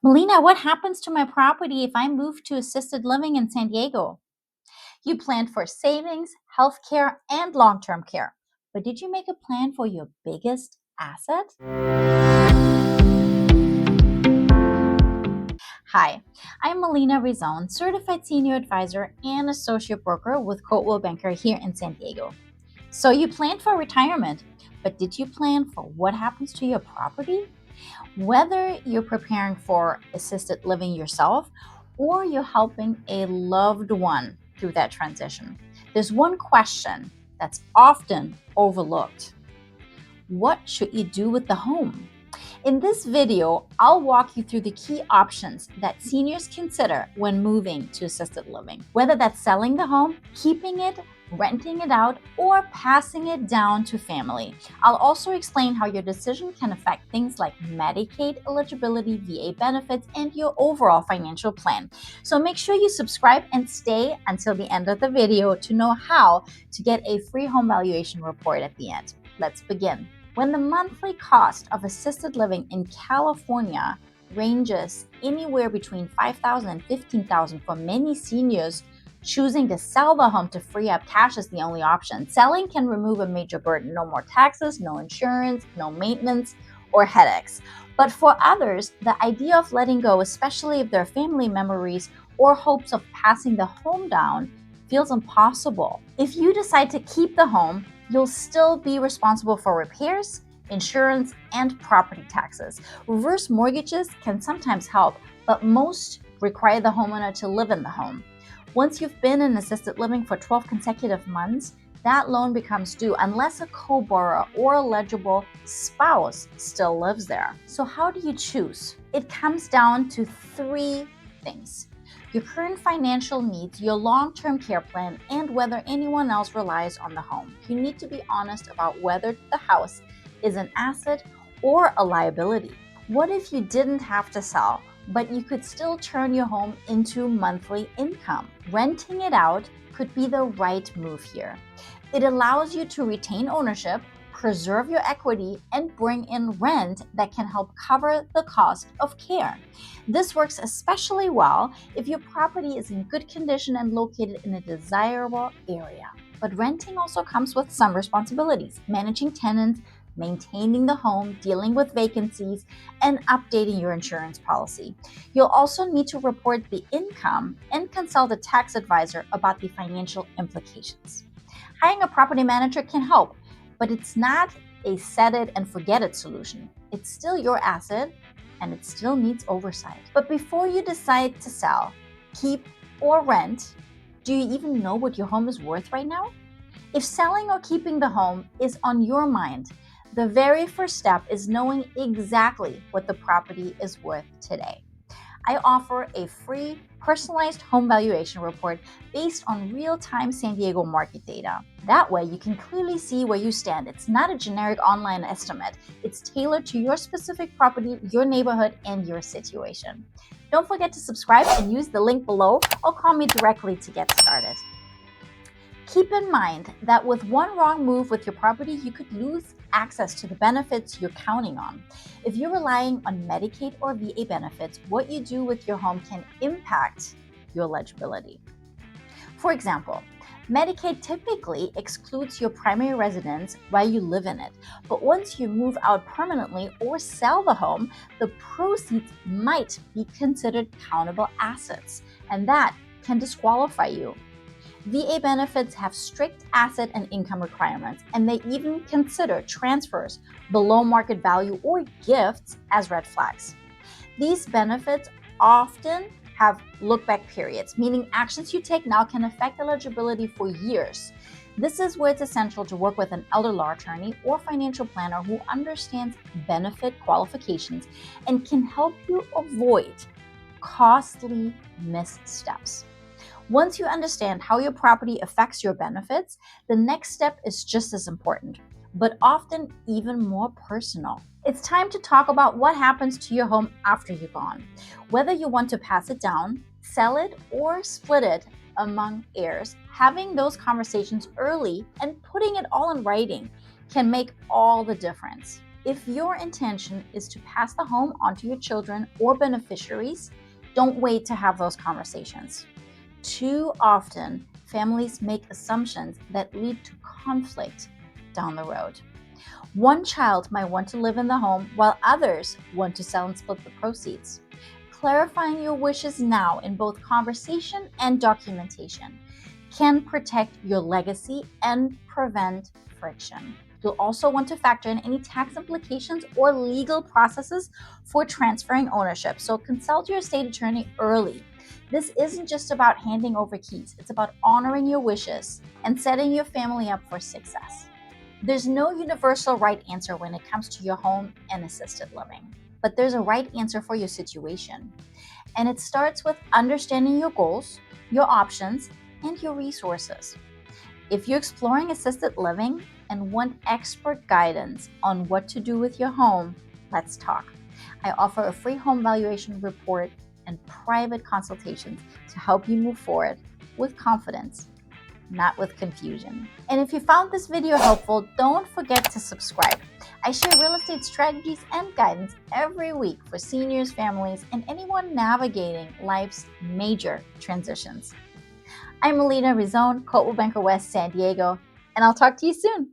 Melina, what happens to my property if I move to assisted living in San Diego? You planned for savings, healthcare, and long term care. But did you make a plan for your biggest asset? Hi, I'm Melina Rissone, certified senior advisor and associate broker with Coldwell Banker here in San Diego. So you planned for retirement, but did you plan for what happens to your property? Whether you're preparing for assisted living yourself or you're helping a loved one through that transition, there's one question that's often overlooked. What should you do with the home? In this video, I'll walk you through the key options that seniors consider when moving to assisted living, whether that's selling the home, keeping it, renting it out, or passing it down to family. I'll also explain how your decision can affect things like Medicaid eligibility, VA benefits, and your overall financial plan. So make sure you subscribe and stay until the end of the video to know how to get a free home valuation report at the end. Let's begin. When the monthly cost of assisted living in California ranges anywhere between $5,000 and $15,000 for many seniors, choosing to sell the home to free up cash is the only option. Selling can remove a major burden. No more taxes, no insurance, no maintenance, or headaches. But for others, the idea of letting go, especially if there are family memories or hopes of passing the home down, feels impossible. If you decide to keep the home, you'll still be responsible for repairs, insurance, and property taxes. Reverse mortgages can sometimes help, but most require the homeowner to live in the home. Once you've been in assisted living for 12 consecutive months, that loan becomes due unless a co-borrower or eligible spouse still lives there. So how do you choose? It comes down to three things: your current financial needs, your long-term care plan, and whether anyone else relies on the home. You need to be honest about whether the house is an asset or a liability. What if you didn't have to sell, but you could still turn your home into monthly income? Renting it out could be the right move here. It allows you to retain ownership, preserve your equity, and bring in rent that can help cover the cost of care. This works especially well if your property is in good condition and located in a desirable area. But renting also comes with some responsibilities: managing tenants, maintaining the home, dealing with vacancies, and updating your insurance policy. You'll also need to report the income and consult a tax advisor about the financial implications. Hiring a property manager can help, but it's not a set it and forget it solution. It's still your asset and it still needs oversight. But before you decide to sell, keep, or rent, do you even know what your home is worth right now? If selling or keeping the home is on your mind, the very first step is knowing exactly what the property is worth today. I offer a free personalized home valuation report based on real-time San Diego market data. That way you can clearly see where you stand. It's not a generic online estimate. It's tailored to your specific property, your neighborhood, and your situation. Don't forget to subscribe and use the link below, or call me directly to get started. Keep in mind that with one wrong move with your property, you could lose access to the benefits you're counting on. If you're relying on Medicaid or VA benefits, what you do with your home can impact your eligibility. For example, Medicaid typically excludes your primary residence while you live in it, but once you move out permanently or sell the home, the proceeds might be considered countable assets, and that can disqualify you. VA benefits have strict asset and income requirements, and they even consider transfers below market value or gifts as red flags. These benefits often have look-back periods, meaning actions you take now can affect eligibility for years. This is where it's essential to work with an elder law attorney or financial planner who understands benefit qualifications and can help you avoid costly missteps. Once you understand how your property affects your benefits, the next step is just as important, but often even more personal. It's time to talk about what happens to your home after you're gone. Whether you want to pass it down, sell it, or split it among heirs, having those conversations early and putting it all in writing can make all the difference. If your intention is to pass the home on to your children or beneficiaries, don't wait to have those conversations. Too often, families make assumptions that lead to conflict down the road. One child might want to live in the home while others want to sell and split the proceeds. Clarifying your wishes now in both conversation and documentation can protect your legacy and prevent friction. You'll also want to factor in any tax implications or legal processes for transferring ownership, so consult your estate attorney early. This isn't just about handing over keys, it's about honoring your wishes and setting your family up for success. There's no universal right answer when it comes to your home and assisted living, but there's a right answer for your situation. And it starts with understanding your goals, your options, and your resources. If you're exploring assisted living and want expert guidance on what to do with your home, let's talk. I offer a free home valuation report and private consultations to help you move forward with confidence, not with confusion. And if you found this video helpful, don't forget to subscribe. I share real estate strategies and guidance every week for seniors, families, and anyone navigating life's major transitions. I'm Melina Rissone, Coldwell Banker West, San Diego, and I'll talk to you soon.